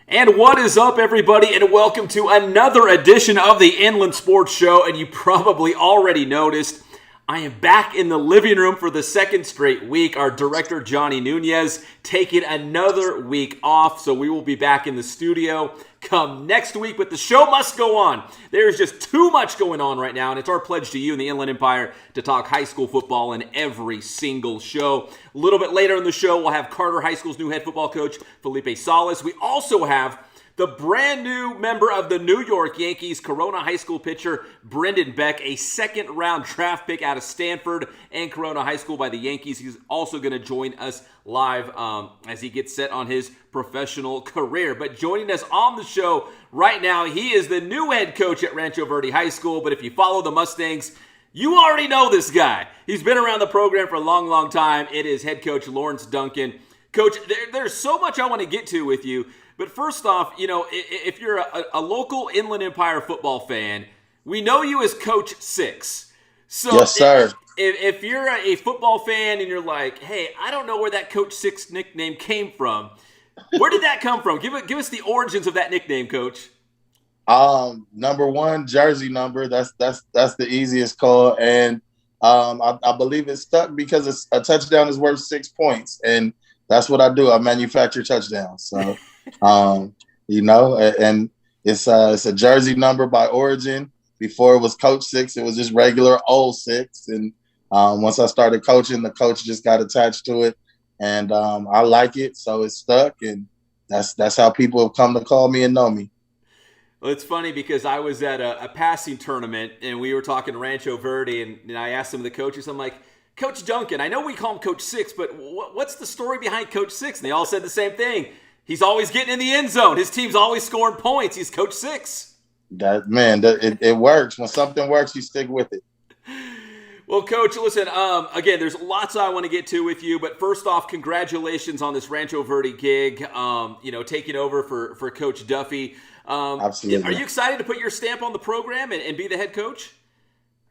And what is up, everybody, and welcome to another edition of the Inland Sports Show. And you probably already noticed, I am back in the living room for the second straight week. Our director, Johnny Nunez, taking another week off, so we will be back in the studio come next week, but the show must go on. There's just too much going on right now, and it's our pledge to you in the Inland Empire to talk high school football in every single show. A little bit later in the show, we'll have Carter High School's new head football coach, Felipe Salas. We also have the brand new member of the New York Yankees, Corona High School pitcher Brendan Beck, a second-round draft pick out of Stanford and Corona High School by the Yankees. He's also going to join us live as he gets set on his professional career. But joining us on the show right now, he is the new head coach at Rancho Verde High School. But if you follow the Mustangs, you already know this guy. He's been around the program for a long, long time. It is head coach Lawrence Duncan. Coach, there's so much I want to get to with you. But first off, you know, if you're a local Inland Empire football fan, we know you as Coach Six. So yes, sir. If you're a football fan and you're like, hey, I don't know where that Coach Six nickname came from, where did that come from? Give us the origins of that nickname, Coach. Number one, jersey number. That's the easiest call, and I believe it stuck because a touchdown is worth 6 points, and that's what I do. I manufacture touchdowns. So, you know, and it's a jersey number by origin. Before it was Coach Six, it was just regular old Six. And once I started coaching, the coach just got attached to it, and I like it, so it's stuck. And that's how people have come to call me and know me. Well, it's funny because I was at a passing tournament, and we were talking Rancho Verde, and I asked some of the coaches, I'm like, Coach Duncan, I know we call him Coach Six, but what's the story behind Coach Six? And they all said the same thing. He's always getting in the end zone. His team's always scoring points. He's Coach Six. It works. When something works, you stick with it. Well, Coach, listen, again, there's lots I want to get to with you, but first off, congratulations on this Rancho Verde gig, taking over for Coach Duffy. Absolutely. Are you excited to put your stamp on the program and be the head coach?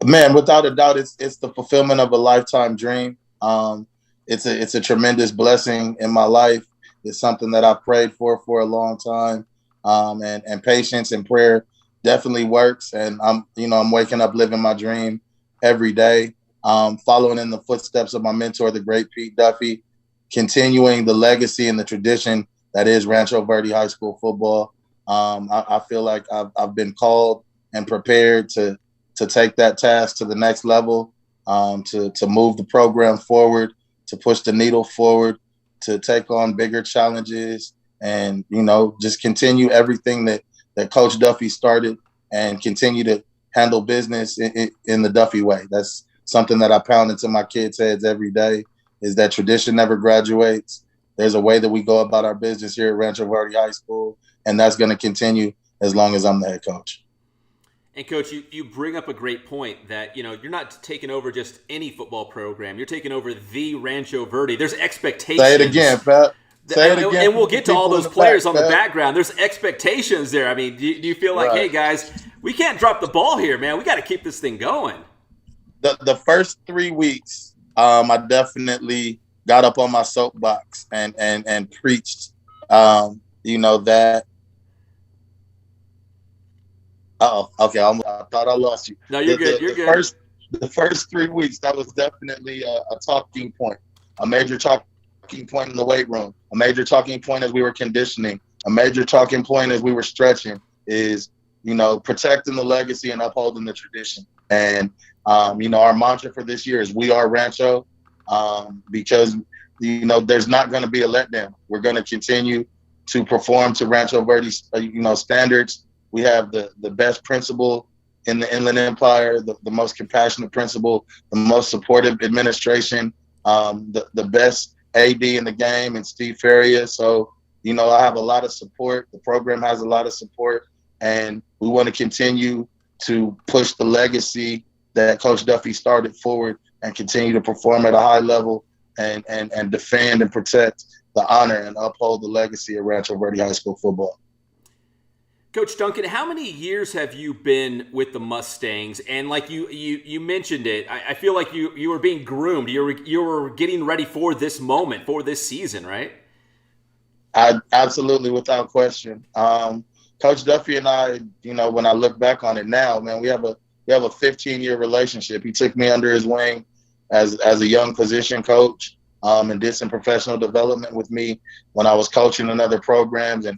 Man, without a doubt, it's the fulfillment of a lifetime dream. It's a tremendous blessing in my life. It's something that I prayed for a long time. And patience and prayer definitely works. And I'm waking up living my dream every day, following in the footsteps of my mentor, the great Pete Duffy, continuing the legacy and the tradition that is Rancho Verde High School football. I feel like I've been called and prepared to take that task to the next level, to move the program forward, to push the needle forward, to take on bigger challenges, and, just continue everything that Coach Duffy started and continue to handle business in the Duffy way. That's something that I pound into my kids' heads every day, is that tradition never graduates. There's a way that we go about our business here at Rancho Verde High School, and that's going to continue as long as I'm the head coach. And, Coach, you bring up a great point that, you're not taking over just any football program. You're taking over the Rancho Verde. There's expectations. Say it again, Pat. Say it again. And we'll get to all those players on the background. There's expectations there. I mean, do you feel like, hey, guys, we can't drop the ball here, man. We got to keep this thing going. The first 3 weeks, I definitely got up on my soapbox and preached, that. Okay. I thought I lost you. No, you're good. You're good. The first 3 weeks, that was definitely a talking point, a major talking point in the weight room, a major talking point as we were conditioning, a major talking point as we were stretching, is, protecting the legacy and upholding the tradition. And, our mantra for this year is "We are Rancho," because, there's not going to be a letdown. We're going to continue to perform to Rancho Verde, standards. We have the best principal in the Inland Empire, the most compassionate principal, the most supportive administration, the best AD in the game, and Steve Feria. So, I have a lot of support. The program has a lot of support, and we want to continue to push the legacy that Coach Duffy started forward and continue to perform at a high level and defend and protect the honor and uphold the legacy of Rancho Verde High School football. Coach Duncan, how many years have you been with the Mustangs? And like you mentioned it, I feel like you were being groomed. You were getting ready for this moment, for this season, right? I absolutely, without question. Coach Duffy and I, when I look back on it now, man, we have a 15-year relationship. He took me under his wing as a young position coach, and did some professional development with me when I was coaching in other programs, and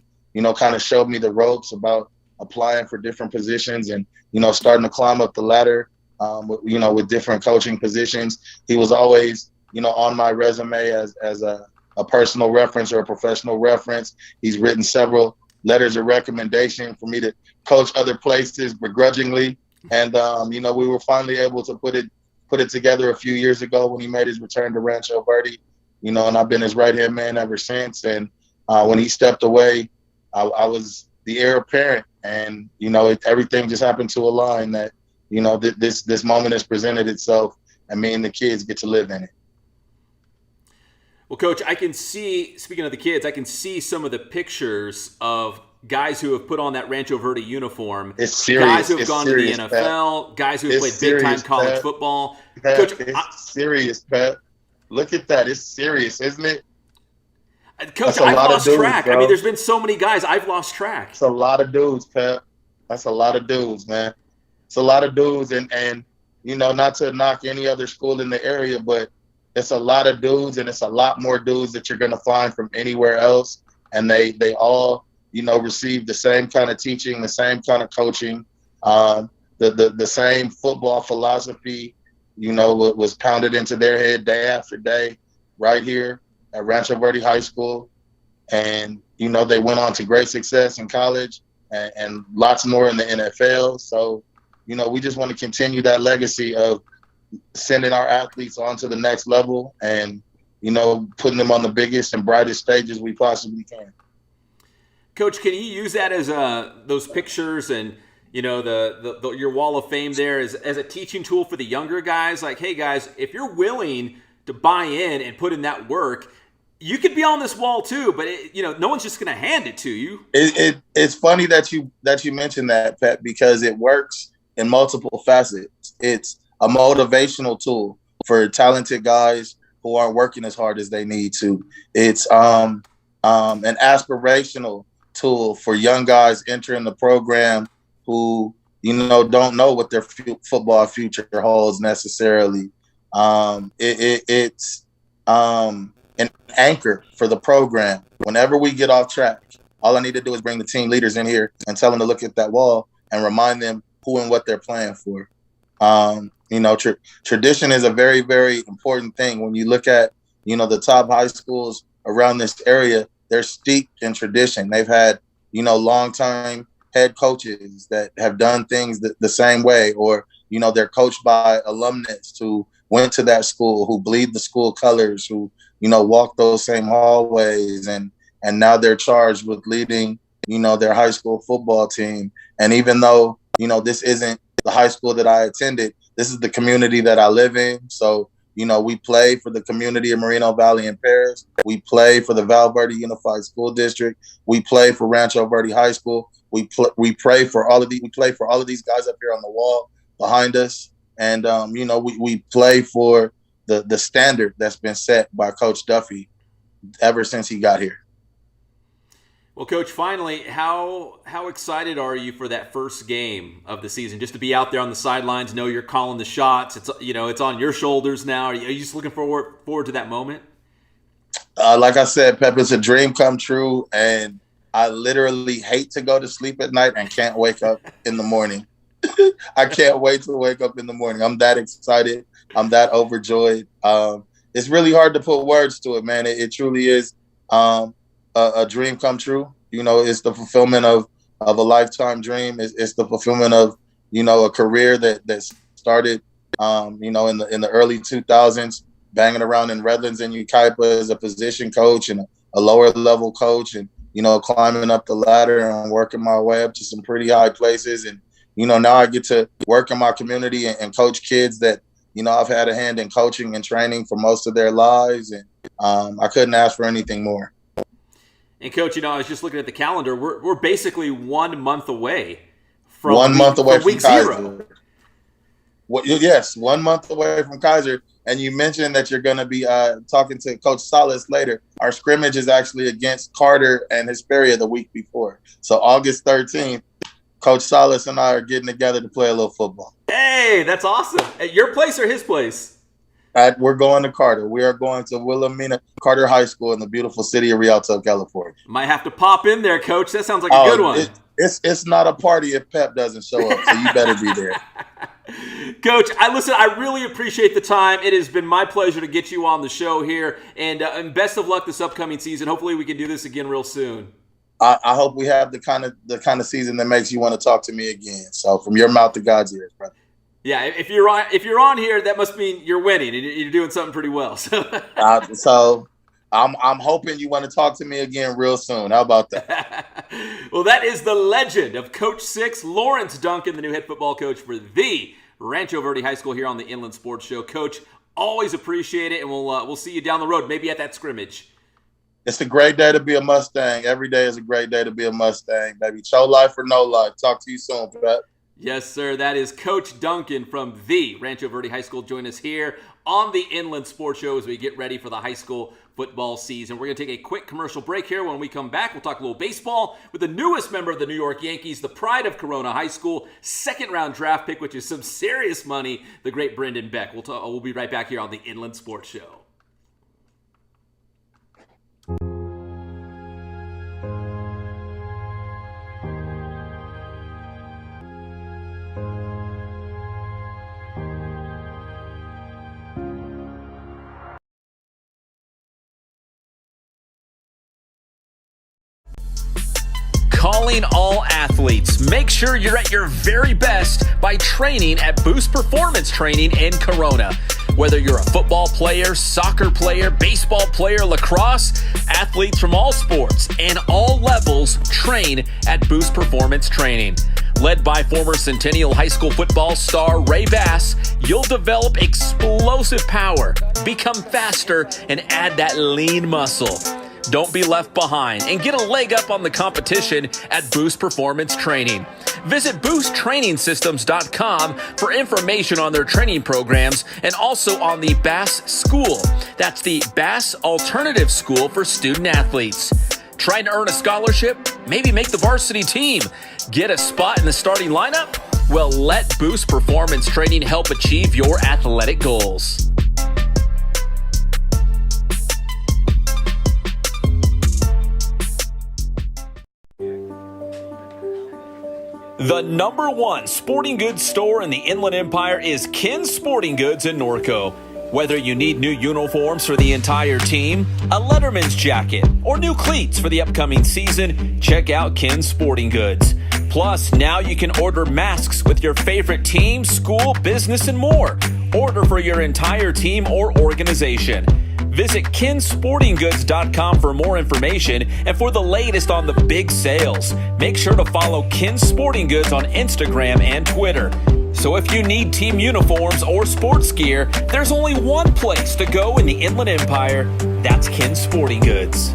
kind of showed me the ropes about applying for different positions, and starting to climb up the ladder, with different coaching positions. He was always on my resume as a personal reference or a professional reference. He's written several letters of recommendation for me to coach other places begrudgingly. And, we were finally able to put it together a few years ago when he made his return to Rancho Verde, and I've been his right-hand man ever since. And when he stepped away, I was the heir apparent. And, everything just happened to align that, this moment has presented itself, and me and the kids get to live in it. Well, Coach, I can see, speaking of the kids, I can see some of the pictures of guys who have put on that Rancho Verde uniform. It's serious. Guys who have It's gone serious, to the NFL, Pat. guys who have It's played serious, big-time college Pat. football. Pat, Coach, it's serious, Pat. Look at that. It's serious, isn't it? Coach, That's a I've lot of lost dudes, track. bro. I mean, there's been so many guys. I've lost track. It's a lot of dudes, Pat. That's a lot of dudes, man. It's a lot of dudes, and not to knock any other school in the area, but it's a lot of dudes, and it's a lot more dudes that you're going to find from anywhere else. And they all, receive the same kind of teaching, the same kind of coaching, the same football philosophy, was pounded into their head day after day right here at Rancho Verde High School. And, they went on to great success in college and lots more in the NFL. So, we just want to continue that legacy of sending our athletes on to the next level and, putting them on the biggest and brightest stages we possibly can. Coach, can you use that as those pictures and your wall of fame there as a teaching tool for the younger guys? Like, hey guys, if you're willing to buy in and put in that work, you could be on this wall too. But no one's just going to hand it to you. It's funny that you mentioned that, Pat, because it works in multiple facets. It's a motivational tool for talented guys who aren't working as hard as they need to. It's an aspirational tool for young guys entering the program who, don't know what their football future holds necessarily. It's an anchor for the program. Whenever we get off track, all I need to do is bring the team leaders in here and tell them to look at that wall and remind them who and what they're playing for. Tradition is a very, very important thing. When you look at, the top high schools around this area, they're steeped in tradition. They've had, long-time head coaches that have done things the same way, or, they're coached by alumnus who went to that school, who bleed the school colors, who, walk those same hallways, and now they're charged with leading, their high school football team. And even though, this isn't the high school that I attended, this is the community that I live in. So, we play for the community of Moreno Valley and Paris. We play for the Val Verde Unified School District. We play for Rancho Verde High School. We play for all of these guys up here on the wall behind us. And, we play for the standard that's been set by Coach Duffy ever since he got here. Well, Coach, finally, how excited are you for that first game of the season? Just to be out there on the sidelines, know you're calling the shots. It's it's on your shoulders now. Are you just looking forward to that moment? Like I said, Pep, it's a dream come true, and I literally hate to go to sleep at night and can't wake up in the morning. I can't wait to wake up in the morning. I'm that excited. I'm that overjoyed. It's really hard to put words to it, man. It truly is. A dream come true. It's the fulfillment of a lifetime dream. It's the fulfillment of, a career that started, in the early 2000s, banging around in Redlands and Ukaipa as a position coach and a lower level coach, and, climbing up the ladder and working my way up to some pretty high places. And, now I get to work in my community and coach kids that, I've had a hand in coaching and training for most of their lives. And I couldn't ask for anything more. And Coach, I was just looking at the calendar. We're basically 1 month away from week 0. Yes, 1 month away from Kaiser. And you mentioned that you're going to be talking to Coach Salas later. Our scrimmage is actually against Carter and Hesperia the week before. So August 13th, Coach Salas and I are getting together to play a little football. Hey, that's awesome. At your place or his place? We're going to Carter. We are going to Wilhelmina Carter High School in the beautiful city of Rialto, California. Might have to pop in there, Coach. That sounds like a good one. It's not a party if Pep doesn't show up, so you better be there. Coach, I really appreciate the time. It has been my pleasure to get you on the show here, and best of luck this upcoming season. Hopefully we can do this again real soon. I hope we have the kind of season that makes you want to talk to me again. So from your mouth to God's ears, brother. Yeah, if you're on here, that must mean you're winning and you're doing something pretty well. So I'm hoping you want to talk to me again real soon. How about that? Well, that is the legend of Coach Six, Lawrence Duncan, the new head football coach for the Rancho Verde High School here on the Inland Sports Show. Coach, always appreciate it, and we'll see you down the road, maybe at that scrimmage. It's a great day to be a Mustang. Every day is a great day to be a Mustang, baby. Show life or no life. Talk to you soon, Pat. Yes, sir. That is Coach Duncan from the Rancho Verde High School. Join us here on the Inland Sports Show as we get ready for the high school football season. We're going to take a quick commercial break here. When we come back, we'll talk a little baseball with the newest member of the New York Yankees, the pride of Corona High School, second-round draft pick, which is some serious money, the great Brendan Beck. We'll be right back here on the Inland Sports Show. Calling all athletes. Make sure you're at your very best by training at Boost Performance Training in Corona. Whether you're a football player, soccer player, baseball player, lacrosse, athletes from all sports and all levels train at Boost Performance Training. Led by former Centennial High School football star Ray Bass, you'll develop explosive power, become faster, and add that lean muscle. Don't be left behind and get a leg up on the competition at Boost Performance Training. Visit boosttrainingsystems.com for information on their training programs and also on the Bass School. That's the Bass Alternative School for student athletes. Trying to earn a scholarship? Maybe make the varsity team. Get a spot in the starting lineup? Well, let Boost Performance Training help achieve your athletic goals. The number one sporting goods store in the Inland Empire is Ken's Sporting Goods in Norco. Whether you need new uniforms for the entire team, a Letterman's jacket, or new cleats for the upcoming season, check out Ken's Sporting Goods. Plus, now you can order masks with your favorite team, school, business, and more. Order for your entire team or organization. Visit kensportinggoods.com for more information and for the latest on the big sales. Make sure to follow Ken's Sporting Goods on Instagram and Twitter. So if you need team uniforms or sports gear, there's only one place to go in the Inland Empire. That's Ken's Sporting Goods.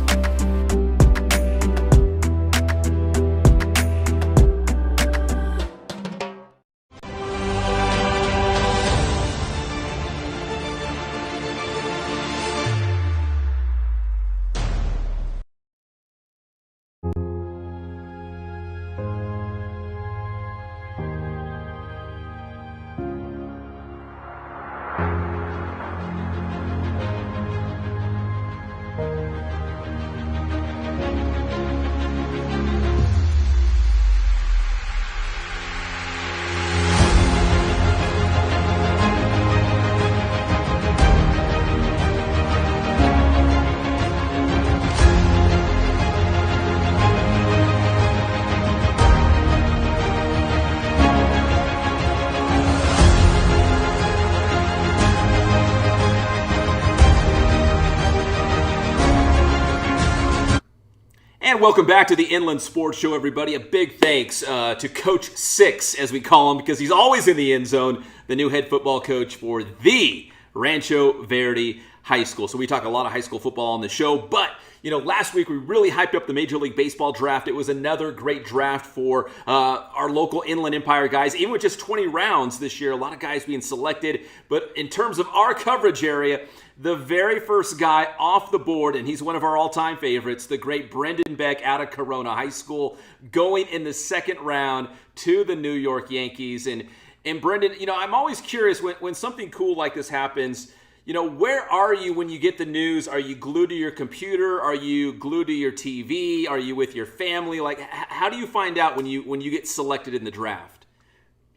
And welcome back to the Inland Sports Show, everybody. A big thanks to Coach Six, as we call him, because he's always in the end zone, the new head football coach for the Rancho Verde high school. So we talk a lot of high school football on the show. But, last week we really hyped up the Major League Baseball draft. It was another great draft for our local Inland Empire guys, even with just 20 rounds this year. A lot of guys being selected. But in terms of our coverage area, the very first guy off the board, and he's one of our all-time favorites, the great Brendan Beck out of Corona High School, going in the second round to the New York Yankees. And Brendan, I'm always curious when something cool like this happens, where are you when you get the news? Are you glued to your computer? Are you glued to your TV? Are you with your family? Like, how do you find out when you get selected in the draft?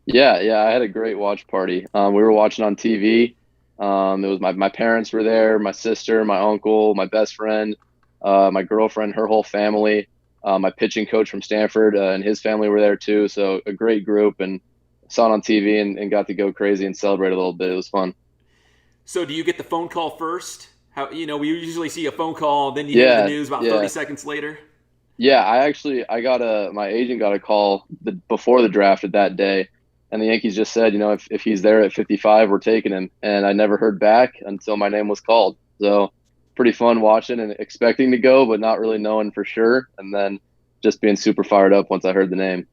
Yeah, I had a great watch party. We were watching on TV. It was my parents were there, my sister, my uncle, my best friend, my girlfriend, her whole family, my pitching coach from Stanford and his family were there too. So a great group, and saw it on TV and got to go crazy and celebrate a little bit. It was fun. So do you get the phone call first? How we usually see a phone call, then you hear the news about 30 seconds later. Yeah, my agent got a call before the draft of that day. And the Yankees just said, if he's there at 55, we're taking him. And I never heard back until my name was called. So pretty fun watching and expecting to go, but not really knowing for sure. And then just being super fired up once I heard the name.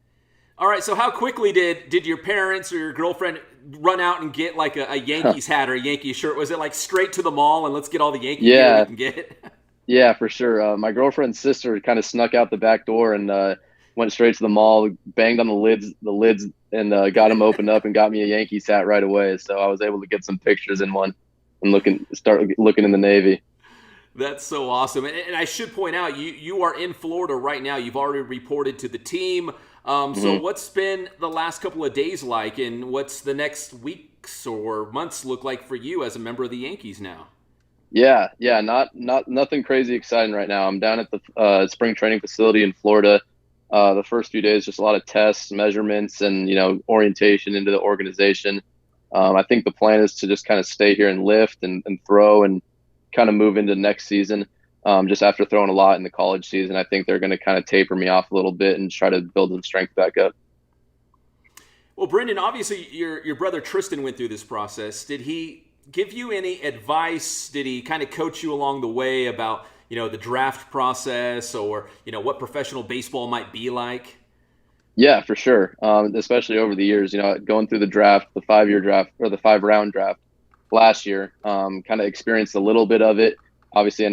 All right, so how quickly did your parents or your girlfriend run out and get like a Yankees hat or a Yankees shirt? Was it like straight to the mall and let's get all the Yankees gear we can get? Yeah, for sure. My girlfriend's sister kind of snuck out the back door and went straight to the mall, banged on the lids, and got them opened up and got me a Yankees hat right away. So I was able to get some pictures in one and start looking in the Navy. That's so awesome. And I should point out, you are in Florida right now. You've already reported to the team. So what's been the last couple of days like, and what's the next weeks or months look like for you as a member of the Yankees now? Yeah, nothing crazy exciting right now. I'm down at the spring training facility in Florida. The first few days, just a lot of tests, measurements, and orientation into the organization. I think the plan is to just kind of stay here and lift and throw and kind of move into next season. Just after throwing a lot in the college season, I think they're going to kind of taper me off a little bit and try to build some strength back up. Well, Brendan, obviously your brother Tristan went through this process. Did he give you any advice? Did he kind of coach you along the way about the draft process or, what professional baseball might be like? Yeah, for sure. Especially over the years, going through the draft, the 5-year draft or the 5-round draft last year, kind of experienced a little bit of it. Obviously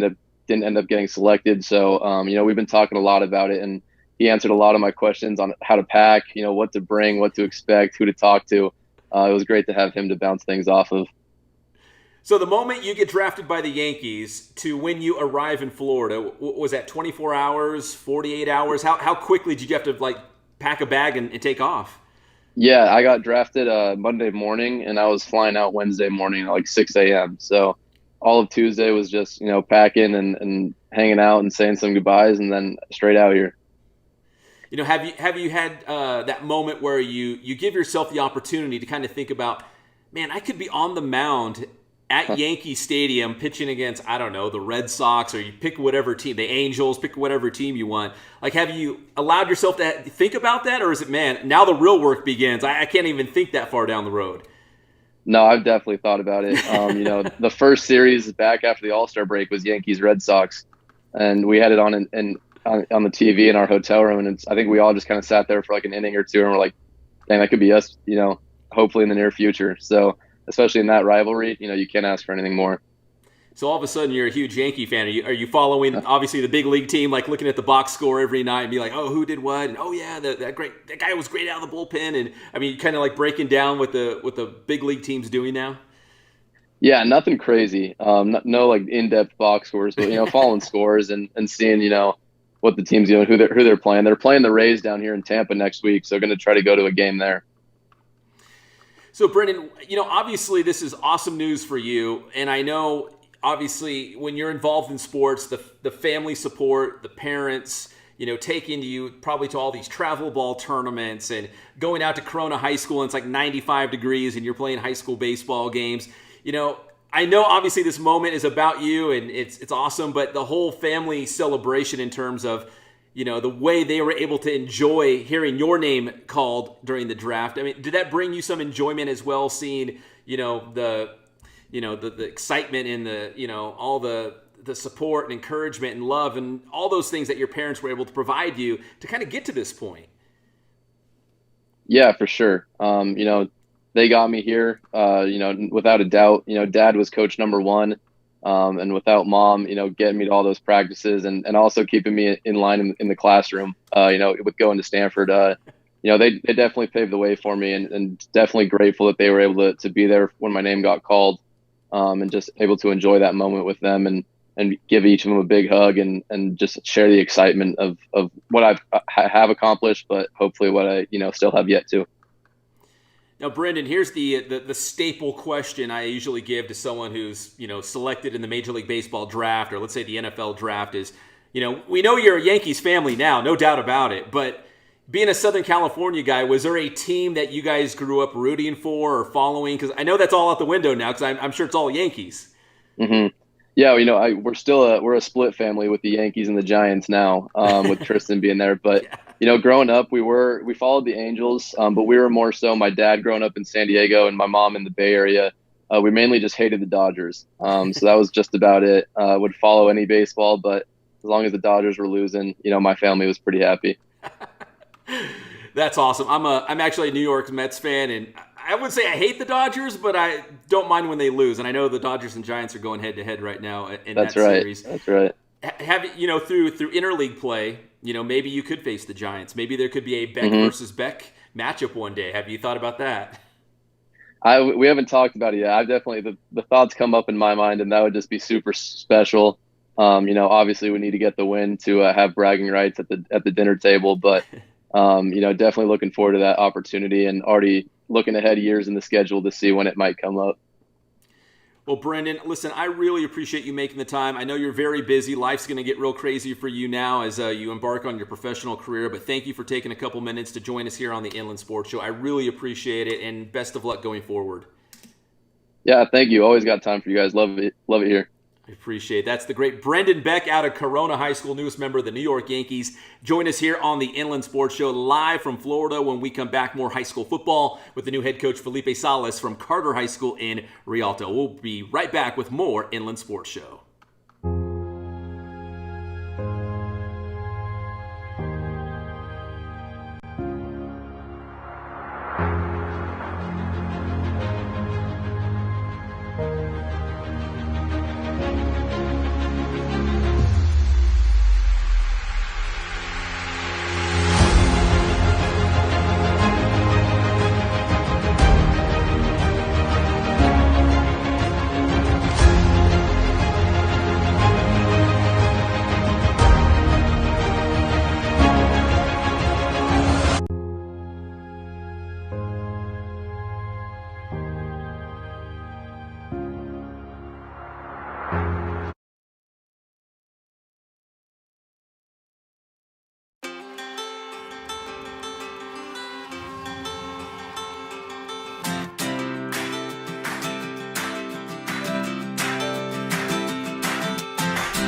didn't end up getting selected. So, we've been talking a lot about it, and he answered a lot of my questions on how to pack, what to bring, what to expect, who to talk to. It was great to have him to bounce things off of. So the moment you get drafted by the Yankees to when you arrive in Florida, was that 24 hours, 48 hours? How quickly did you have to pack a bag and take off? Yeah, I got drafted Monday morning, and I was flying out Wednesday morning at 6 a.m. So all of Tuesday was just, packing and hanging out and saying some goodbyes, and then straight out here. Have you had that moment where you give yourself the opportunity to kind of think about, man, I could be on the mound at Yankee Stadium pitching against, I don't know, the Red Sox, or you pick whatever team, the Angels, pick whatever team you want. Have you allowed yourself to think about that, or is it, man, now the real work begins? I can't even think that far down the road. No, I've definitely thought about it. The first series back after the All-Star break was Yankees Red Sox, and we had it on on the TV in our hotel room, and I think we all just kind of sat there for an inning or two, and we're like, dang, that could be us, hopefully in the near future. So especially in that rivalry, you can't ask for anything more. So all of a sudden you're a huge Yankee fan. Are you following obviously the big league team, looking at the box score every night and be like, oh, who did what? And oh yeah, that guy was great out of the bullpen. And kind of breaking down what the big league team's doing now. Yeah, nothing crazy. No in-depth box scores, but following scores and seeing what the team's doing, who they're playing. They're playing the Rays down here in Tampa next week, so going to try to go to a game there. So, Brendan, obviously this is awesome news for you. And I know, obviously, when you're involved in sports, the family support, the parents, taking you probably to all these travel ball tournaments and going out to Corona High School and it's 95 degrees and you're playing high school baseball games. I know obviously this moment is about you and it's awesome, but the whole family celebration in terms of the way they were able to enjoy hearing your name called during the draft. I mean, did that bring you some enjoyment as well, seeing, the the excitement and all the support and encouragement and love and all those things that your parents were able to provide you to kind of get to this point. Yeah, for sure. They got me here, without a doubt. Dad was coach number one. And without mom, getting me to all those practices and also keeping me in line in the classroom, with going to Stanford, they definitely paved the way for me, and definitely grateful that they were able to be there when my name got called, and just able to enjoy that moment with them and give each of them a big hug and just share the excitement of what I have accomplished, but hopefully what I, still have yet to. Now, Brendan, here's the staple question I usually give to someone who's, selected in the Major League Baseball draft, or let's say the NFL draft is, we know you're a Yankees family now, no doubt about it, but being a Southern California guy, was there a team that you guys grew up rooting for or following? Because I know that's all out the window now, because I'm sure it's all Yankees. Mm-hmm. Yeah, we're a split family with the Yankees and the Giants now, with Tristan being there. But growing up, we followed the Angels, but we were more so. My dad growing up in San Diego and my mom in the Bay Area, we mainly just hated the Dodgers. So that was just about it. Would follow any baseball, but as long as the Dodgers were losing, my family was pretty happy. That's awesome. I'm actually a New York Mets fan, and I would say I hate the Dodgers, but I don't mind when they lose. And I know the Dodgers and Giants are going head to head right now in that series. That's right. Have through interleague play, maybe you could face the Giants. Maybe there could be a Beck versus Beck matchup one day. Have you thought about that? We haven't talked about it yet. I've definitely the thoughts come up in my mind, and that would just be super special. Obviously we need to get the win to have bragging rights at the dinner table, but definitely looking forward to that opportunity and already looking ahead years in the schedule to see when it might come up. Well, Brendan, listen, I really appreciate you making the time. I know you're very busy. Life's going to get real crazy for you now as you embark on your professional career, but thank you for taking a couple minutes to join us here on the Inland Sports Show. I really appreciate it, and best of luck going forward. Yeah, thank you. Always got time for you guys. Love it here. I appreciate it. That's the great Brendan Beck out of Corona High School, newest member of the New York Yankees. Join us here on the Inland Sports Show live from Florida. When we come back, more high school football with the new head coach Felipe Salas from Carter High School in Rialto. We'll be right back with more Inland Sports Show.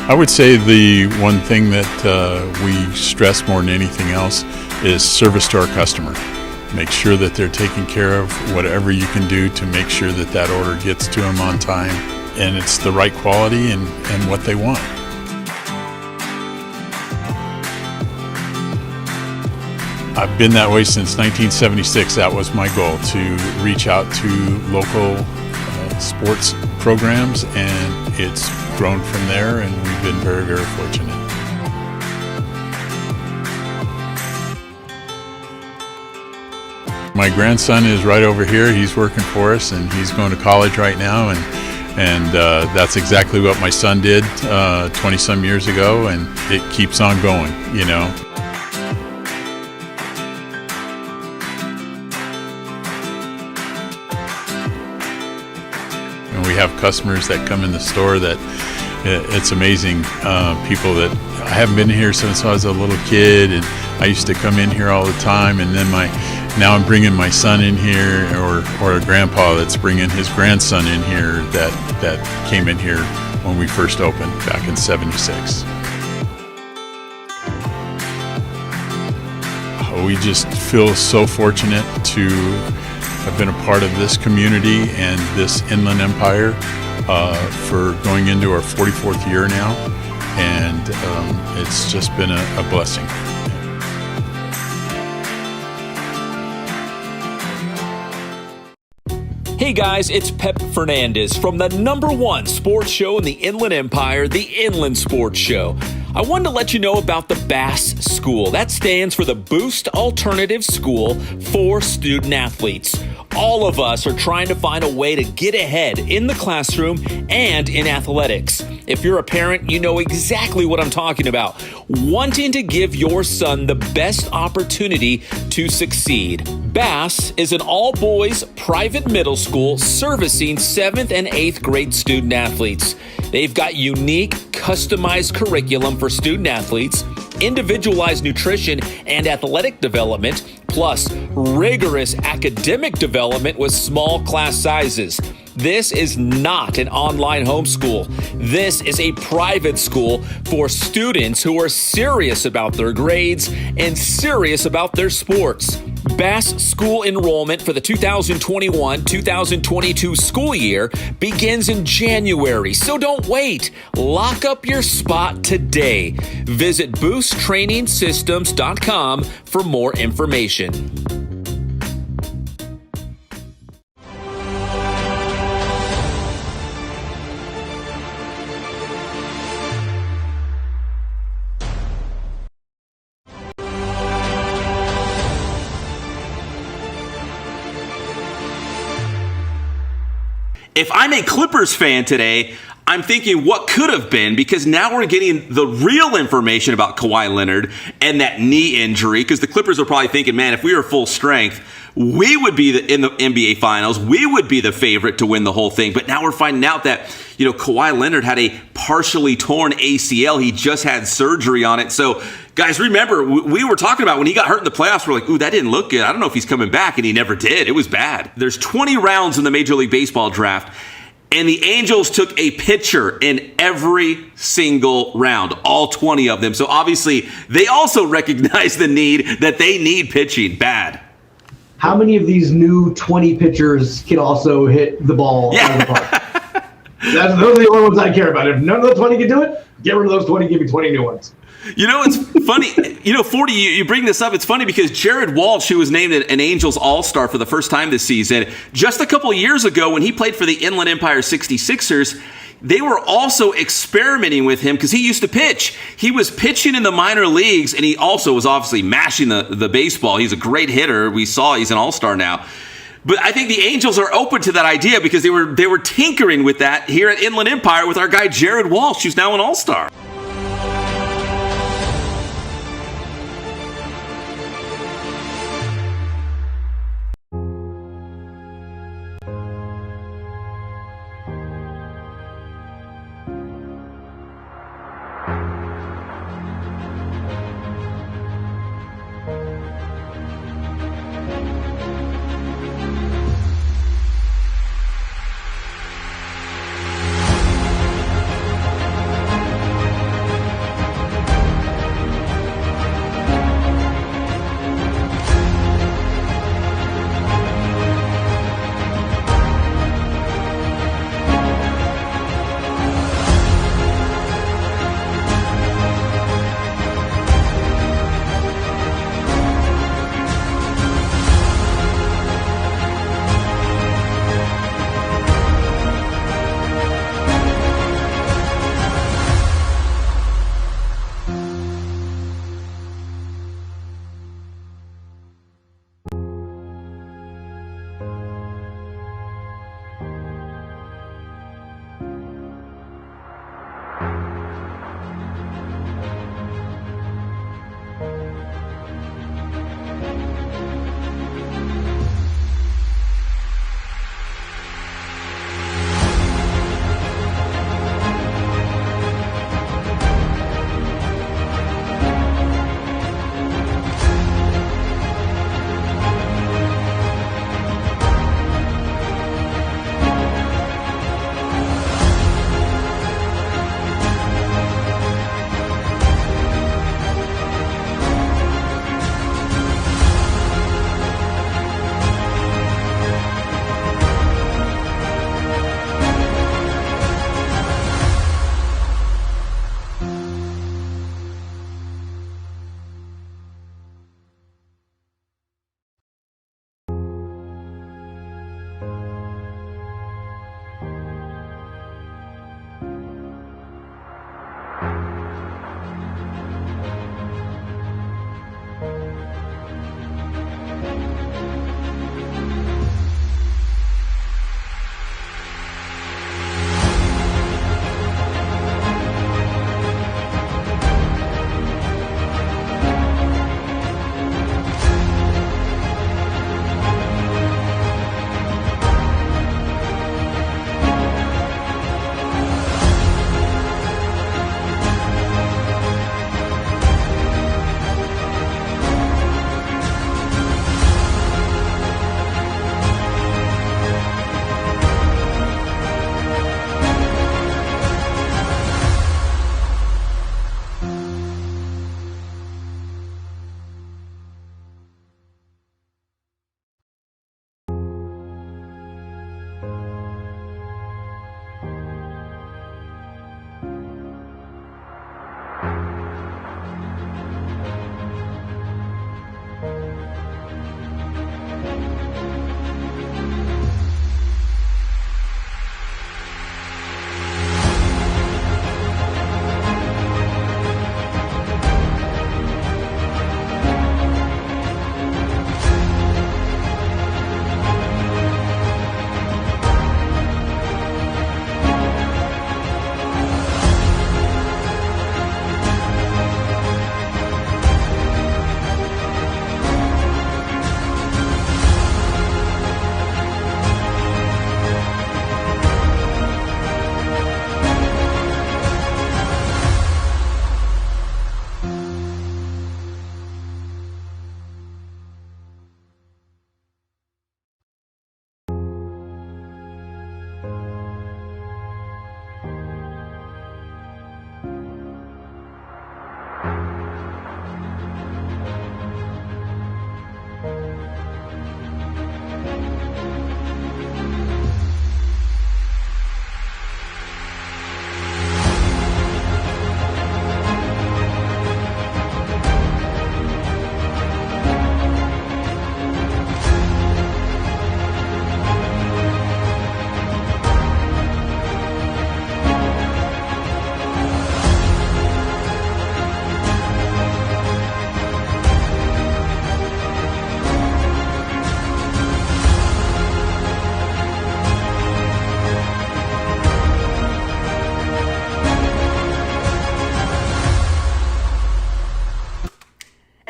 I would say the one thing that we stress more than anything else is service to our customer. Make sure that they're taking care of whatever you can do to make sure that that order gets to them on time and it's the right quality and what they want. I've been that way since 1976. That was my goal, to reach out to local sports programs, and it's grown from there, and we've been very, very fortunate. My grandson is right over here. He's working for us, and he's going to college right now, and that's exactly what my son did 20-some years ago, and it keeps on going, you know. And we have customers that come in the store that it's amazing. People that I haven't been here since I was a little kid, and I used to come in here all the time, and then now I'm bringing my son in here, or a grandpa that's bringing his grandson in here that came in here when we first opened back in '76. We just feel so fortunate to I've been a part of this community and this Inland Empire for going into our 44th year now, and it's just been a blessing. Hey guys, it's Pep Fernandez from the #1 sports show in the Inland Empire, the Inland Sports Show. I wanted to let you know about the BASS School. That stands for the Boost Alternative School for Student Athletes. All of us are trying to find a way to get ahead in the classroom and in athletics. If you're a parent, you know exactly what I'm talking about. Wanting to give your son the best opportunity to succeed. BASS is an all-boys private middle school servicing 7th and 8th grade student athletes. They've got unique, customized curriculum for student athletes, individualized nutrition and athletic development, plus rigorous academic development with small class sizes. This is not an online homeschool. This is a private school for students who are serious about their grades and serious about their sports. BASS school enrollment for the 2021-2022 school year begins in January, so don't wait. Lock up your spot today. Visit boosttrainingsystems.com for more information. If I'm a Clippers fan today, I'm thinking what could have been, because now we're getting the real information about Kawhi Leonard and that knee injury, because the Clippers are probably thinking, man, if we were full strength, we would be in the NBA Finals. We would be the favorite to win the whole thing. But now we're finding out that, Kawhi Leonard had a partially torn ACL. He just had surgery on it. So, guys, remember, we were talking about when he got hurt in the playoffs, we're like, ooh, that didn't look good. I don't know if he's coming back, and he never did. It was bad. There's 20 rounds in the Major League Baseball draft, and the Angels took a pitcher in every single round, all 20 of them. So, obviously, they also recognize the need that they need pitching bad. How many of these new 20 pitchers can also hit the ball out of the park? Those are the only ones I care about. If none of the 20 can do it, get rid of those 20, give me 20 new ones. It's funny. 40, you bring this up. It's funny because Jared Walsh, who was named an Angels All-Star for the first time this season, just a couple of years ago when he played for the Inland Empire 66ers, they were also experimenting with him because he used to pitch. He was pitching in the minor leagues, and he also was obviously mashing the baseball. He's a great hitter. We saw he's an all-star now. But I think the Angels are open to that idea because they were tinkering with that here at Inland Empire with our guy Jared Walsh, who's now an all-star.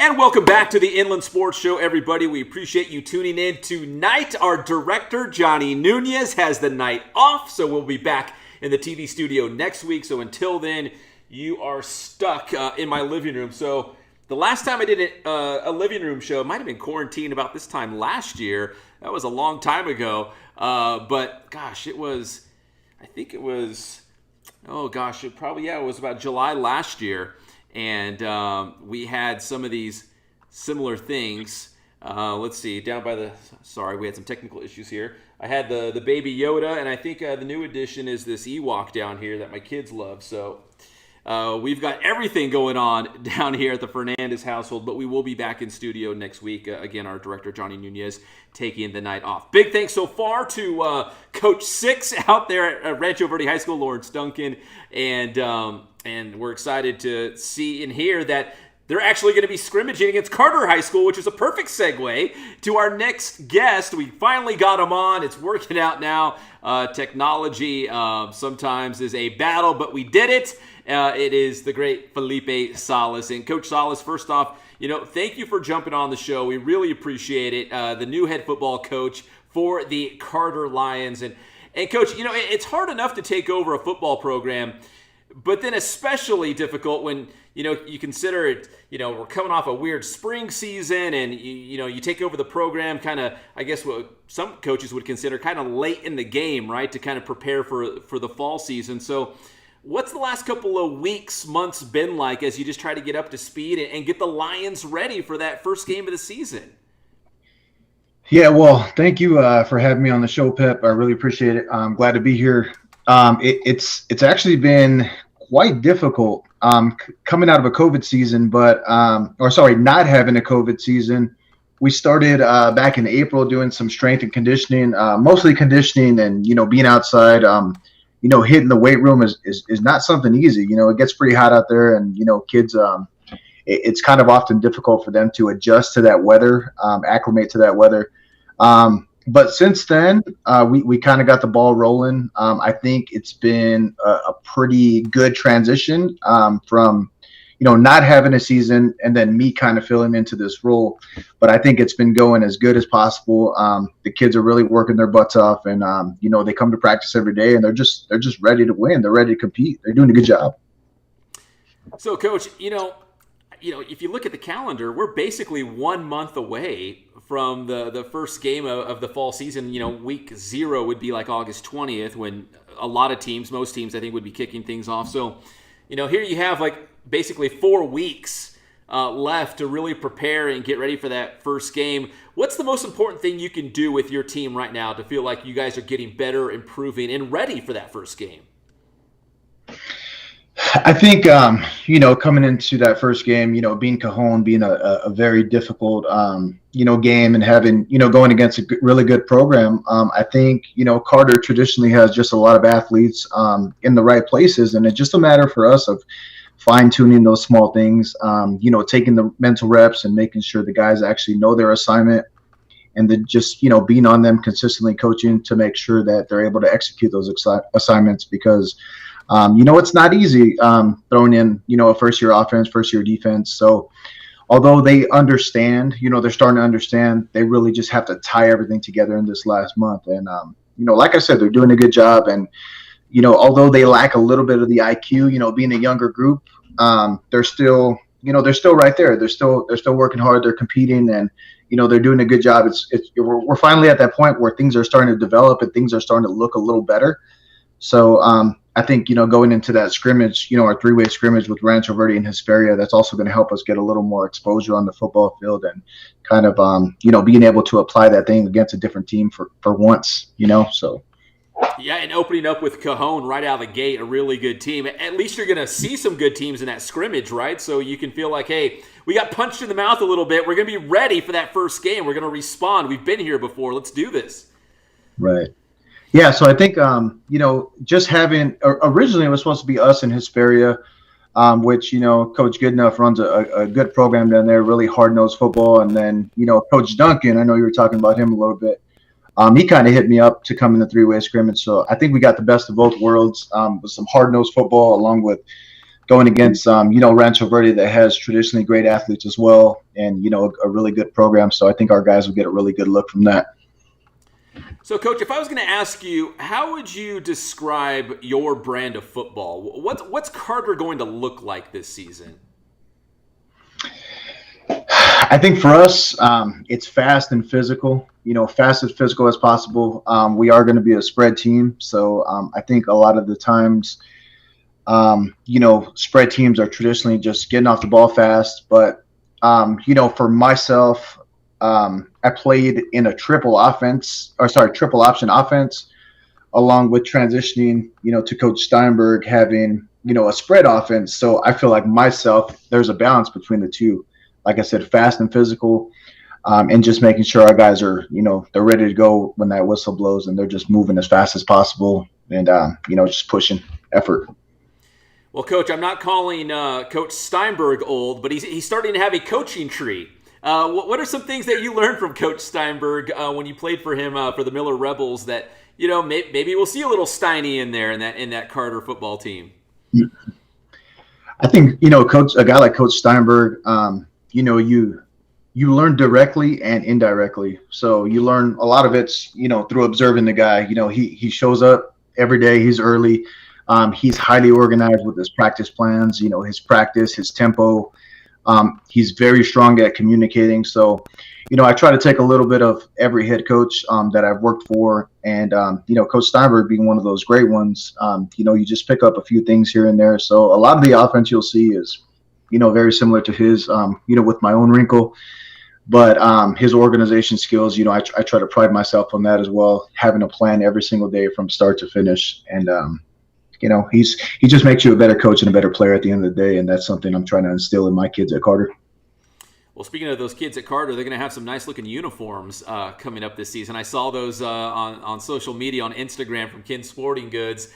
And welcome back to the Inland Sports Show, everybody. We appreciate you tuning in tonight. Our director, Johnny Nunez, has the night off, so we'll be back in the TV studio next week. So until then, you are stuck in my living room. So the last time I did a living room show, it might have been quarantine about this time last year. That was a long time ago. But gosh, it was it was about July last year. And we had some of these similar things. Let's see, we had some technical issues here. I had the Baby Yoda, and I think the new addition is this Ewok down here that my kids love. So we've got everything going on down here at the Fernandez household, but we will be back in studio next week. Again, our director, Johnny Nunez, taking the night off. Big thanks so far to Coach Six out there at Rancho Verde High School, Lawrence Duncan, and we're excited to see and hear that they're actually going to be scrimmaging against Carter High School, which is a perfect segue to our next guest. We finally got him on. It's working out now. Technology sometimes is a battle, but we did it. It is the great Felipe Salas. And Coach Salas, first off, thank you for jumping on the show. We really appreciate it. The new head football coach for the Carter Lions. And Coach, it's hard enough to take over a football program, but then especially difficult when, you consider it, we're coming off a weird spring season and, you take over the program kind of, I guess what some coaches would consider kind of late in the game, right, to kind of prepare for the fall season. So what's the last couple of weeks, months been like as you just try to get up to speed and get the Lions ready for that first game of the season? Yeah, well, thank you for having me on the show, Pep. I really appreciate it. I'm glad to be here. It's actually been quite difficult coming out of a COVID season, not having a COVID season. We started back in April doing some strength and conditioning, mostly conditioning, and being outside. Hitting the weight room is not something easy. It gets pretty hot out there, and kids. It's kind of often difficult for them to adjust to that weather, acclimate to that weather. But since then, we kind of got the ball rolling. I think it's been a pretty good transition from, not having a season and then me kind of filling into this role. But I think it's been going as good as possible. The kids are really working their butts off, and they come to practice every day, and they're just ready to win. They're ready to compete. They're doing a good job. So, Coach, if you look at the calendar, we're basically 1 month away from the first game of the fall season. Week 0 would be like August 20th, when a lot of teams, most teams, I think, would be kicking things off. So, here you have like basically 4 weeks left to really prepare and get ready for that first game. What's the most important thing you can do with your team right now to feel like you guys are getting better, improving, and ready for that first game? I think, coming into that first game, being Cajon, being a very difficult, game, and having, going against a really good program. I think, Carter traditionally has just a lot of athletes in the right places. And it's just a matter for us of fine-tuning those small things, taking the mental reps and making sure the guys actually know their assignment, and then just, being on them consistently, coaching to make sure that they're able to execute those assignments, because it's not easy throwing in, a first-year offense, first-year defense. So although they understand, they're starting to understand, they really just have to tie everything together in this last month. And, like I said, they're doing a good job. And, although they lack a little bit of the IQ, being a younger group, they're still right there. They're still working hard. They're competing, and, they're doing a good job. We're finally at that point where things are starting to develop and things are starting to look a little better. So, I think, going into that scrimmage, our 3-way scrimmage with Rancho Verde and Hesperia, that's also going to help us get a little more exposure on the football field, and kind of, being able to apply that thing against a different team for once, so. Yeah, and opening up with Cajon right out of the gate, a really good team. At least you're going to see some good teams in that scrimmage, right? So you can feel like, hey, we got punched in the mouth a little bit. We're going to be ready for that first game. We're going to respond. We've been here before. Let's do this. Right. Yeah, so I think, just having – originally it was supposed to be us and Hesperia, which, Coach Goodenough runs a good program down there, really hard-nosed football. And then, Coach Duncan, I know you were talking about him a little bit. He kind of hit me up to come in the 3-way scrimmage. So I think we got the best of both worlds with some hard-nosed football, along with going against, Rancho Verde that has traditionally great athletes as well, and, a really good program. So I think our guys will get a really good look from that. So, Coach, if I was going to ask you, how would you describe your brand of football? What's Carter going to look like this season? I think for us, it's fast and physical, fast as physical as possible. We are going to be a spread team. So I think a lot of the times, spread teams are traditionally just getting off the ball fast. But, for myself, I played in a triple option offense, along with transitioning, to Coach Steinberg having, a spread offense. So I feel like myself, there's a balance between the two. Like I said, fast and physical, and just making sure our guys are, they're ready to go when that whistle blows, and they're just moving as fast as possible, and just pushing effort. Well, Coach, I'm not calling Coach Steinberg old, but he's starting to have a coaching tree. What are some things that you learned from Coach Steinberg when you played for him for the Miller Rebels that maybe we'll see a little Steiny in there in that Carter football team? I think a guy like Coach Steinberg. You learn directly and indirectly. So you learn a lot of it's, through observing the guy. He shows up every day. He's early. He's highly organized with his practice plans, his practice, his tempo. He's very strong at communicating. So, I try to take a little bit of every head coach that I've worked for. And, Coach Steinberg being one of those great ones, you just pick up a few things here and there. So a lot of the offense you'll see is, very similar to his, with my own wrinkle. But his organization skills, I try to pride myself on that as well, having a plan every single day from start to finish. And, he just makes you a better coach and a better player at the end of the day. And that's something I'm trying to instill in my kids at Carter. Well, speaking of those kids at Carter, they're going to have some nice-looking uniforms coming up this season. I saw those on social media, on Instagram from Ken Sporting Goods.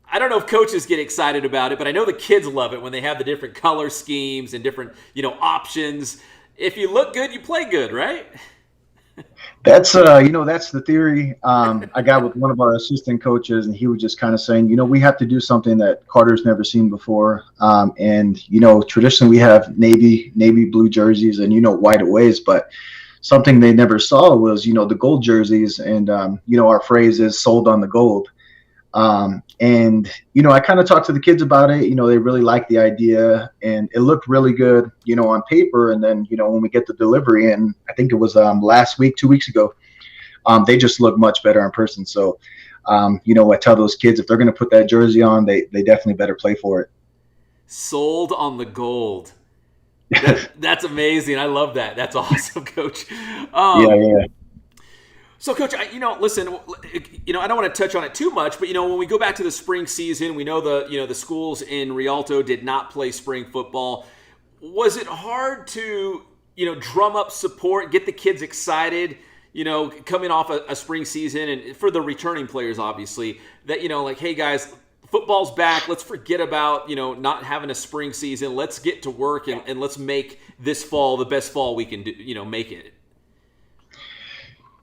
I don't know if coaches get excited about it, but I know the kids love it when they have the different color schemes and different, options. If you look good, you play good, right? That's that's the theory. I got with one of our assistant coaches, and he was just kind of saying, we have to do something that Carter's never seen before. And traditionally we have navy blue jerseys and white aways, but something they never saw was the gold jerseys, and our phrase is "sold on the gold." And I kind of talked to the kids about it. They really liked the idea, and it looked really good, on paper. And then, when we get the delivery, and I think it was 2 weeks ago, they just look much better in person. So, I tell those kids, if they're going to put that jersey on, they definitely better play for it. Sold on the gold. That's amazing. I love that. That's awesome, Coach. Yeah. So, Coach, listen, I don't want to touch on it too much, but, when we go back to the spring season, we know the schools in Rialto did not play spring football. Was it hard to, drum up support, get the kids excited, coming off a spring season, and for the returning players, obviously, that, hey, guys, football's back. Let's forget about, not having a spring season. Let's get to work and let's make this fall the best fall we can do, make it.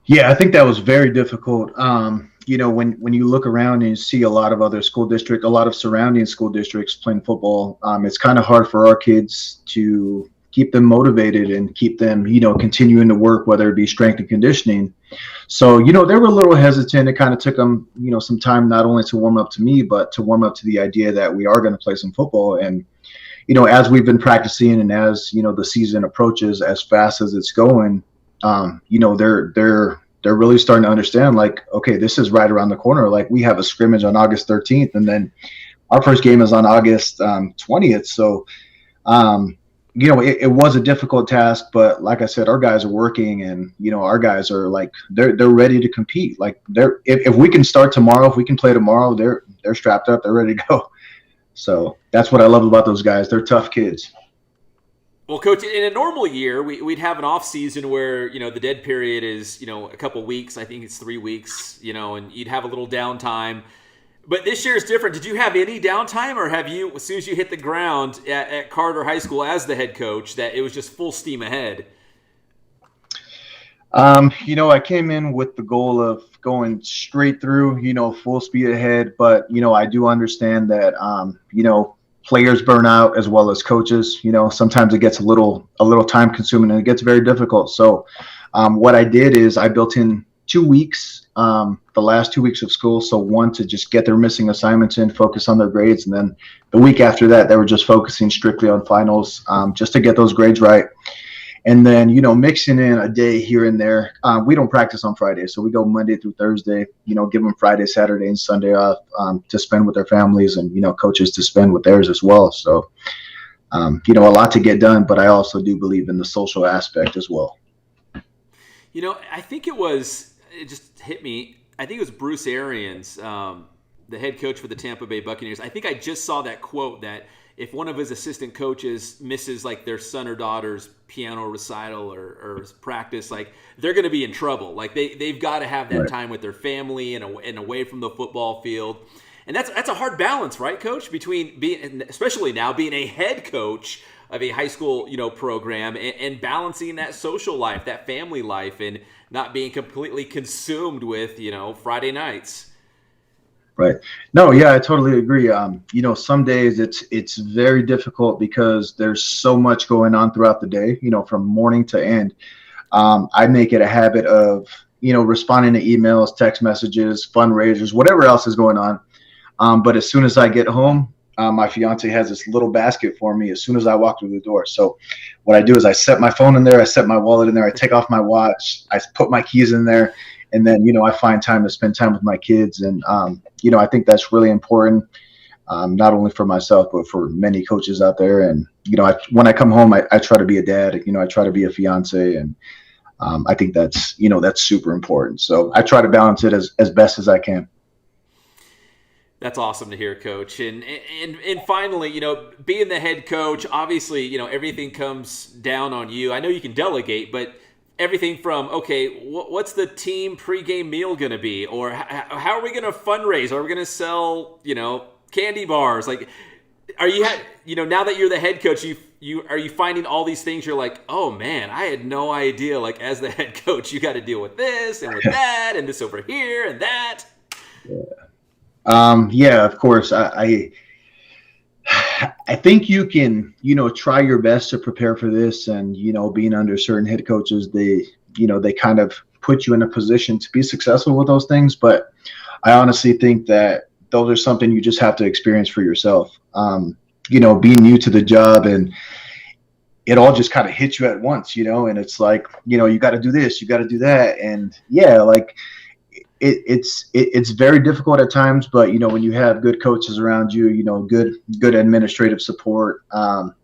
Yeah, I think that was very difficult. When you look around and you see a lot of other a lot of surrounding school districts playing football, it's kind of hard for our kids to keep them motivated and keep them, continuing to work, whether it be strength and conditioning. So, they were a little hesitant. It kind of took them, some time not only to warm up to me, but to warm up to the idea that we are going to play some football. And, as we've been practicing and as, the season approaches as fast as it's going, they're really starting to understand, like, okay, this is right around the corner. Like, we have a scrimmage on August 13th, and then our first game is on August 20th. So, it was a difficult task, but like I said, our guys are working, and our guys are like they're ready to compete. Like, if we can start tomorrow, if we can play tomorrow, they're strapped up, they're ready to go. So that's what I love about those guys. They're tough kids. Well, Coach, in a normal year, we'd have an off season where, the dead period is, a couple weeks. I think it's 3 weeks, and you'd have a little downtime. But this year is different. Did you have any downtime, or have you, as soon as you hit the ground at Carter High School as the head coach, that it was just full steam ahead? I came in with the goal of going straight through, full speed ahead. But, I do understand that, players burn out as well as coaches. Sometimes it gets a little time consuming and it gets very difficult. So what I did is I built in 2 weeks, the last 2 weeks of school. So one to just get their missing assignments in, focus on their grades. And then the week after that, they were just focusing strictly on finals, just to get those grades right. And then, mixing in a day here and there. We don't practice on Friday, so we go Monday through Thursday, give them Friday, Saturday, and Sunday off to spend with their families and, coaches to spend with theirs as well. So, a lot to get done, but I also do believe in the social aspect as well. I think it just hit me. I think it was Bruce Arians, the head coach for the Tampa Bay Buccaneers. I think I just saw that quote that if one of his assistant coaches misses like their son or daughter's piano recital or practice, like they're going to be in trouble. Like they've got to have that Right. time with their family and away from the football field. And that's a hard balance, right, Coach? Between being, especially now, being a head coach of a high school, program and balancing that social life, that family life, and not being completely consumed with, Friday nights. Right. No, yeah, I totally agree. Some days it's very difficult because there's so much going on throughout the day, from morning to end. I make it a habit of, responding to emails, text messages, fundraisers, whatever else is going on. But as soon as I get home, my fiance has this little basket for me as soon as I walk through the door. So what I do is I set my phone in there, I set my wallet in there, I take off my watch, I put my keys in there, and then, I find time to spend time with my kids. And, I think that's really important, not only for myself, but for many coaches out there. And, when I come home, I try to be a dad, I try to be a fiance. And I think that's super important. So I try to balance it as best as I can. That's awesome to hear, Coach. And finally, being the head coach, obviously, everything comes down on you. I know you can delegate, but everything from, okay, what's the team pregame meal going to be? Or how are we going to fundraise? Are we going to sell, candy bars? Like, are you, now that you're the head coach, are you finding all these things? You're like, oh man, I had no idea. Like, as the head coach, you got to deal with this and with that and this over here and that. Yeah, of course. I think you can, try your best to prepare for this. And, being under certain head coaches, they kind of put you in a position to be successful with those things. But I honestly think that those are something you just have to experience for yourself. Being new to the job, and it all just kind of hits you at once, and it's like, you got to do this, you got to do that. And yeah, like, it's very difficult at times, but when you have good coaches around you, good administrative support,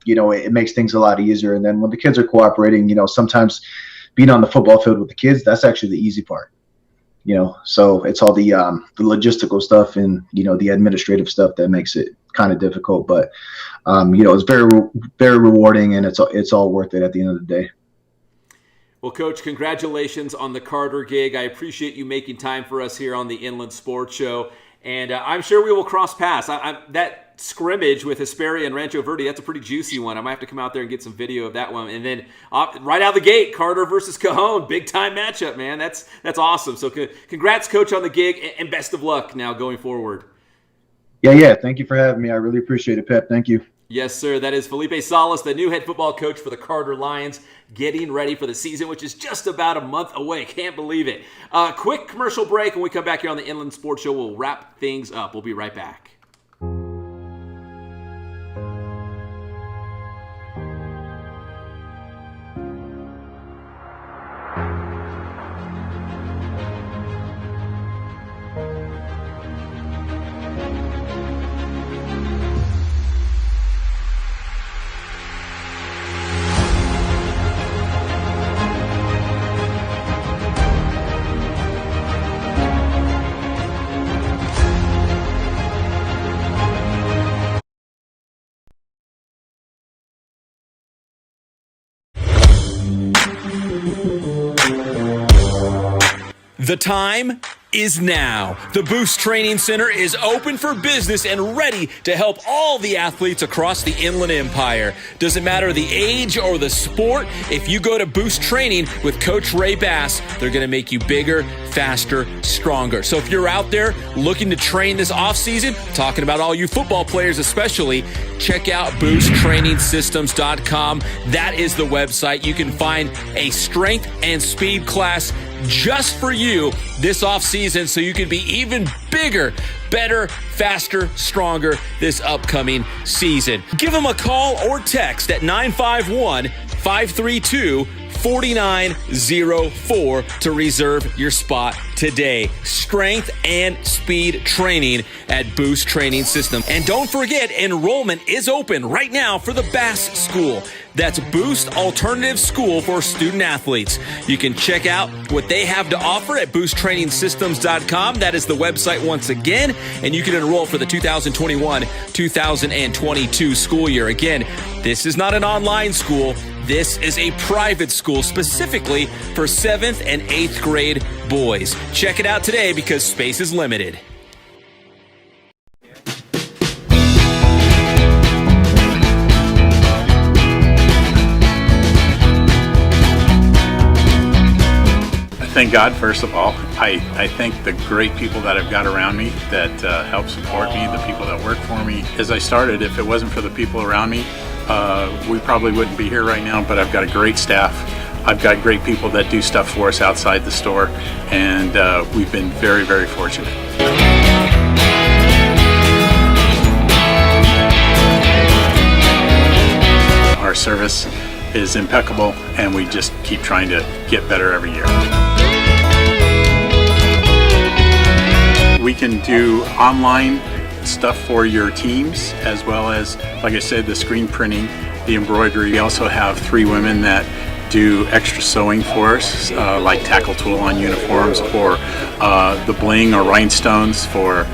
it makes things a lot easier. And then when the kids are cooperating, sometimes being on the football field with the kids, that's actually the easy part. So it's all the logistical stuff and the administrative stuff that makes it kind of difficult. But it's very, very rewarding, and it's all worth it at the end of the day. Well, Coach, congratulations on the Carter gig. I appreciate you making time for us here on the Inland Sports Show. And I'm sure we will cross paths. That scrimmage with Hesperia and Rancho Verde, that's a pretty juicy one. I might have to come out there and get some video of that one. And then right out of the gate, Carter versus Cajon, big-time matchup, man. That's awesome. So congrats, Coach, on the gig, and best of luck now going forward. Yeah. Thank you for having me. I really appreciate it, Pep. Thank you. Yes, sir. That is Felipe Salas, the new head football coach for the Carter Lions, getting ready for the season, which is just about a month away. Can't believe it. Quick commercial break. When we come back here on the Inland Sports Show, we'll wrap things up. We'll be right back. The time is now. The Boost Training Center is open for business and ready to help all the athletes across the Inland Empire. Doesn't matter the age or the sport, if you go to Boost Training with Coach Ray Bass, they're going to make you bigger, faster, stronger. So if you're out there looking to train this offseason, talking about all you football players especially, check out boosttrainingsystems.com. That is the website. You can find a strength and speed class just for you this offseason so you can be even bigger, better, faster, stronger this upcoming season. Give them a call or text at 951-532-4904 to reserve your spot today. Strength and speed training at Boost Training System. And don't forget, enrollment is open right now for the Bass School. That's Boost Alternative School for student athletes. You can check out what they have to offer at boosttrainingsystems.com. That is the website once again. And you can enroll for the 2021-2022 school year. Again, this is not an online school. This is a private school specifically for 7th and 8th grade boys. Check it out today because space is limited. Thank God, first of all. I thank the great people that I've got around me that help support me, the people that work for me. As I started, if it wasn't for the people around me, we probably wouldn't be here right now, but I've got a great staff. I've got great people that do stuff for us outside the store, and we've been very, very fortunate. Our service is impeccable, and we just keep trying to get better every year. We can do online stuff for your teams, as well as, like I said, the screen printing, the embroidery. We also have 3 women that do extra sewing for us, like tackle tool on uniforms, or the bling or rhinestones for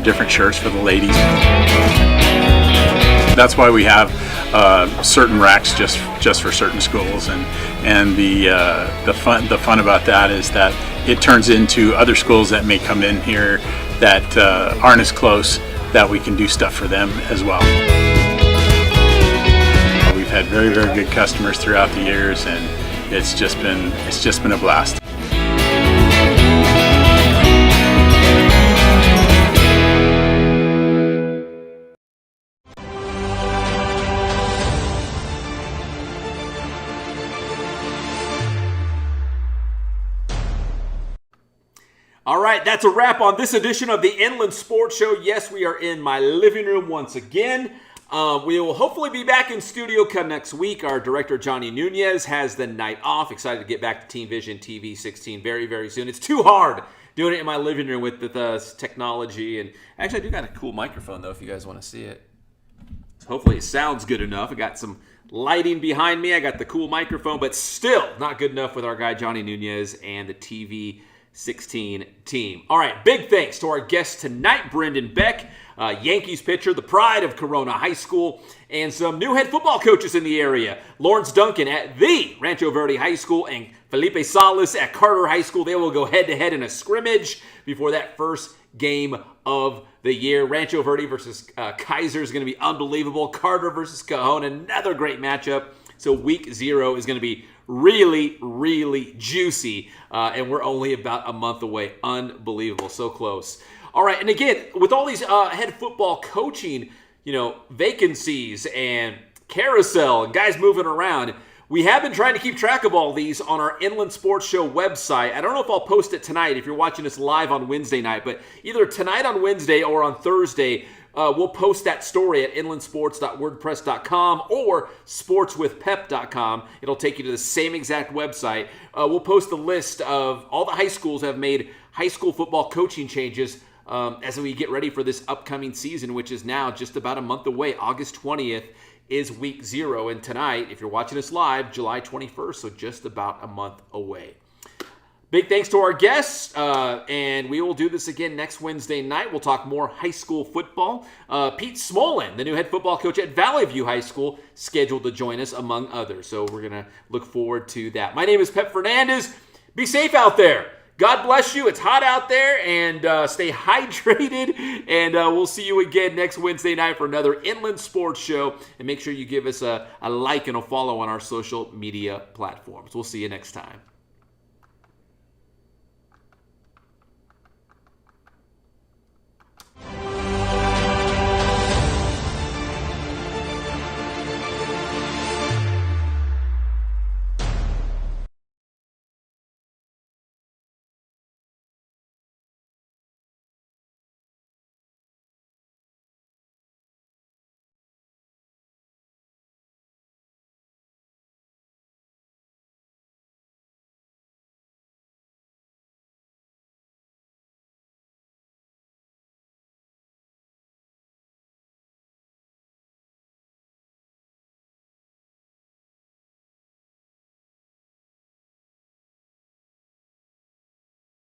different shirts for the ladies. That's why we have certain racks just for certain schools, and the fun about that is that it turns into other schools that may come in here that aren't as close, that we can do stuff for them as well. We've had very, very good customers throughout the years, and it's just been a blast. All right, that's a wrap on this edition of the Inland Sports Show. Yes, we are in my living room once again. We will hopefully be back in studio come next week. Our director, Johnny Nunez, has the night off. Excited to get back to Team Vision TV 16 very, very soon. It's too hard doing it in my living room with the technology. And actually, I do got a cool microphone, though, if you guys want to see it. So hopefully it sounds good enough. I got some lighting behind me. I got the cool microphone, but still not good enough with our guy, Johnny Nunez, and the TV 16 team. All right, big thanks to our guest tonight, Brendan Beck, Yankees pitcher, the pride of Corona High School, and some new head football coaches in the area. Lawrence Duncan at the Rancho Verde High School and Felipe Salas at Carter High School. They will go head-to-head in a scrimmage before that first game of the year. Rancho Verde versus Kaiser is going to be unbelievable. Carter versus Cajon, another great matchup. So week 0 is going to be really, really juicy, and we're only about a month away. Unbelievable, so close. All right, and again, with all these head football coaching, vacancies and carousel and guys moving around, we have been trying to keep track of all these on our Inland Sports Show website. I don't know if I'll post it tonight if you're watching us live on Wednesday night, but either tonight on Wednesday or on Thursday, we'll post that story at inlandsports.wordpress.com or sportswithpep.com. It'll take you to the same exact website. We'll post a list of all the high schools that have made high school football coaching changes as we get ready for this upcoming season, which is now just about a month away. August 20th is week 0, and tonight, if you're watching us live, July 21st, so just about a month away. Big thanks to our guests, and we will do this again next Wednesday night. We'll talk more high school football. Pete Smolin, the new head football coach at Valley View High School, scheduled to join us, among others. So we're going to look forward to that. My name is Pep Fernandez. Be safe out there. God bless you. It's hot out there, and stay hydrated. And we'll see you again next Wednesday night for another Inland Sports Show. And make sure you give us a like and a follow on our social media platforms. We'll see you next time.